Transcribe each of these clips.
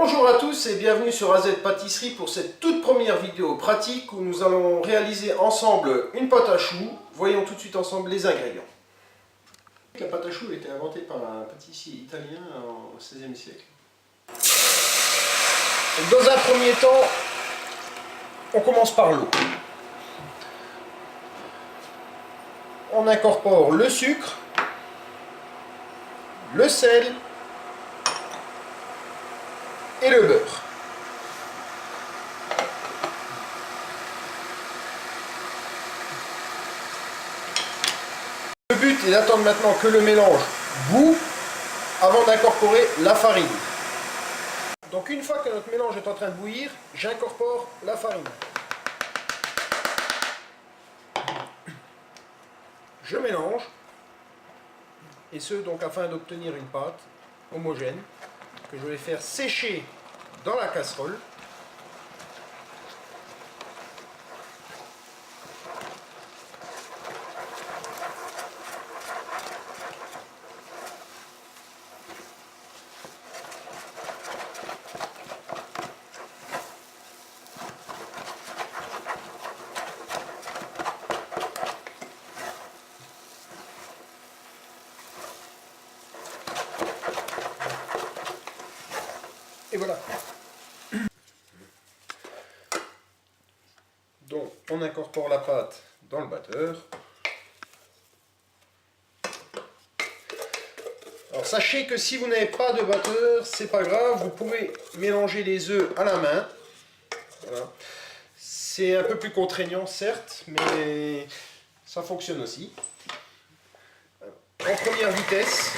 Bonjour à tous et bienvenue sur AZ Pâtisserie pour cette toute première vidéo pratique où nous allons réaliser ensemble une pâte à choux. Voyons tout de suite ensemble les ingrédients. La pâte à choux a été inventée par un pâtissier italien au XVIe siècle. Donc dans un premier temps, on commence par l'eau. On incorpore le sucre, le sel et le beurre. Le but est d'attendre maintenant que le mélange bout avant d'incorporer la farine. Donc une fois que notre mélange est en train de bouillir, j'incorpore la farine. Je mélange, et ce donc afin d'obtenir une pâte homogène que je vais faire sécher dans la casserole. Et voilà. Donc on incorpore la pâte dans le batteur. Alors sachez que si vous n'avez pas de batteur, c'est pas grave, vous pouvez mélanger les œufs à la main. Voilà. C'est un peu plus contraignant certes, mais ça fonctionne aussi. En première vitesse.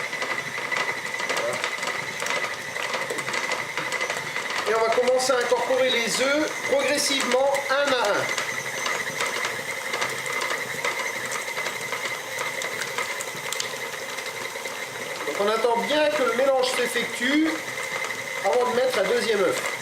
Et on va commencer à incorporer les œufs progressivement un à un. Donc on attend bien que le mélange s'effectue avant de mettre un deuxième œuf.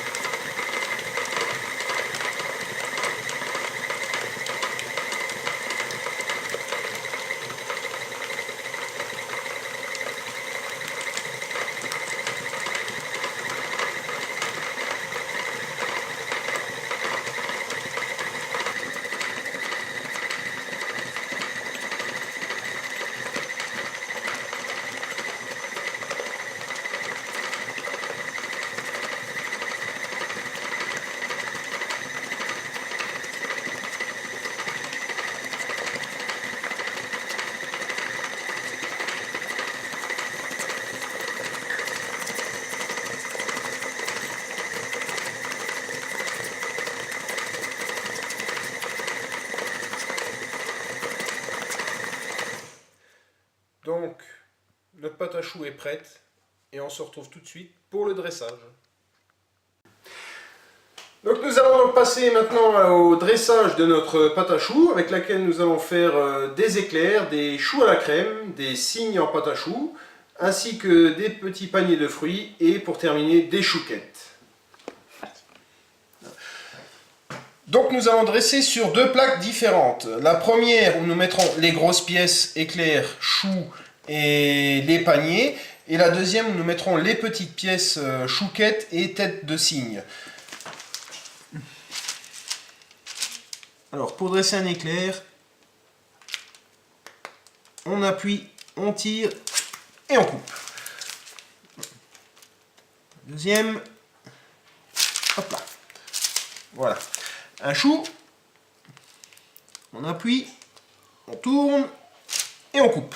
Donc, notre pâte à choux est prête et on se retrouve tout de suite pour le dressage. Donc nous allons passer maintenant au dressage de notre pâte à choux avec laquelle nous allons faire des éclairs, des choux à la crème, des cygnes en pâte à choux, ainsi que des petits paniers de fruits et pour terminer des chouquettes. Donc nous allons dresser sur deux plaques différentes. La première où nous mettrons les grosses pièces éclairs, choux et les paniers. Et la deuxième où nous mettrons les petites pièces chouquettes et têtes de cygne. Alors pour dresser un éclair, on appuie, on tire et on coupe. Deuxième, hop là, voilà. Un chou, on appuie, on tourne et on coupe.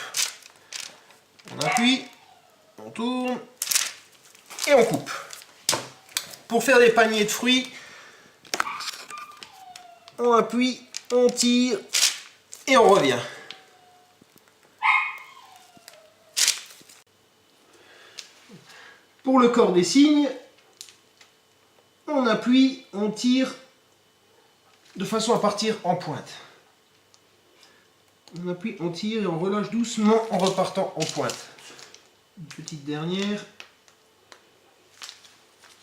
On appuie, on tourne et on coupe. Pour faire des paniers de fruits, on appuie, on tire et on revient. Pour le corps des cygnes, on appuie, on tire de façon à partir en pointe. On appuie, on tire et on relâche doucement en repartant en pointe. Une petite dernière.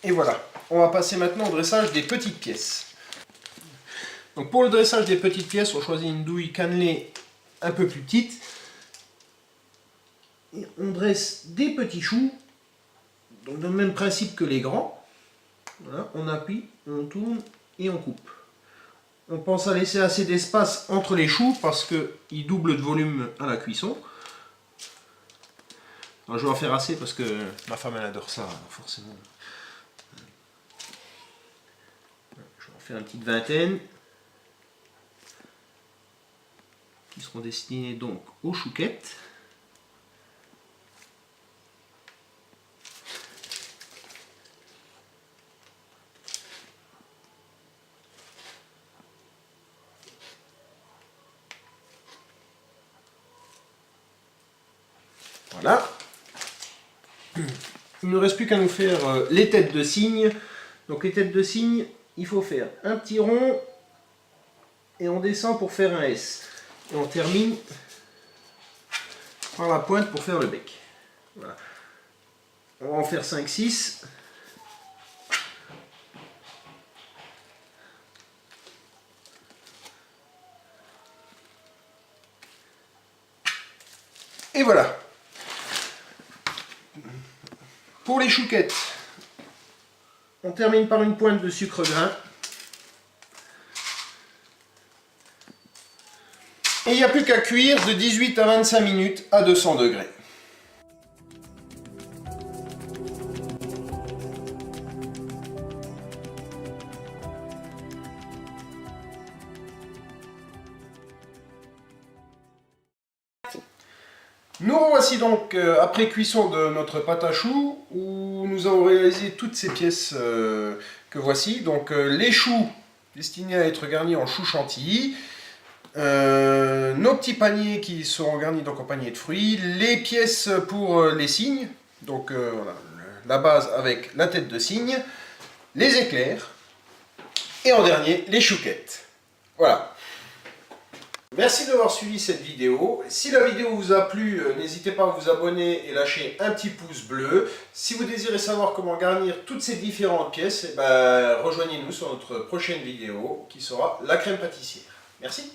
Et voilà. On va passer maintenant au dressage des petites pièces. Donc pour le dressage des petites pièces, on choisit une douille cannelée un peu plus petite. Et on dresse des petits choux, donc dans le même principe que les grands. Voilà, on appuie, on tourne et on coupe. On pense à laisser assez d'espace entre les choux parce qu'ils doublent de volume à la cuisson. Alors, je vais en faire assez parce que ma femme elle adore ça, forcément. Je vais en faire une petite vingtaine. Qui seront destinés donc aux chouquettes. Voilà. Il ne reste plus qu'à nous faire les têtes de cygne. Donc les têtes de cygne, il faut faire un petit rond et on descend pour faire un S. Et on termine par la pointe pour faire le bec. Voilà. On va en faire 5-6. Et voilà. Pour les chouquettes, on termine par une pointe de sucre grain. Et il n'y a plus qu'à cuire de 18 à 25 minutes à 200 degrés. Nous revoici donc après cuisson de notre pâte à choux où nous avons réalisé toutes ces pièces que voici. Donc les choux destinés à être garnis en choux chantilly, nos petits paniers qui seront garnis donc en panier de fruits, les pièces pour les cygnes, donc voilà, la base avec la tête de cygne, les éclairs et en dernier les chouquettes. Voilà. Merci d'avoir suivi cette vidéo. Si la vidéo vous a plu, n'hésitez pas à vous abonner et lâcher un petit pouce bleu. Si vous désirez savoir comment garnir toutes ces différentes pièces, rejoignez-nous sur notre prochaine vidéo qui sera la crème pâtissière. Merci.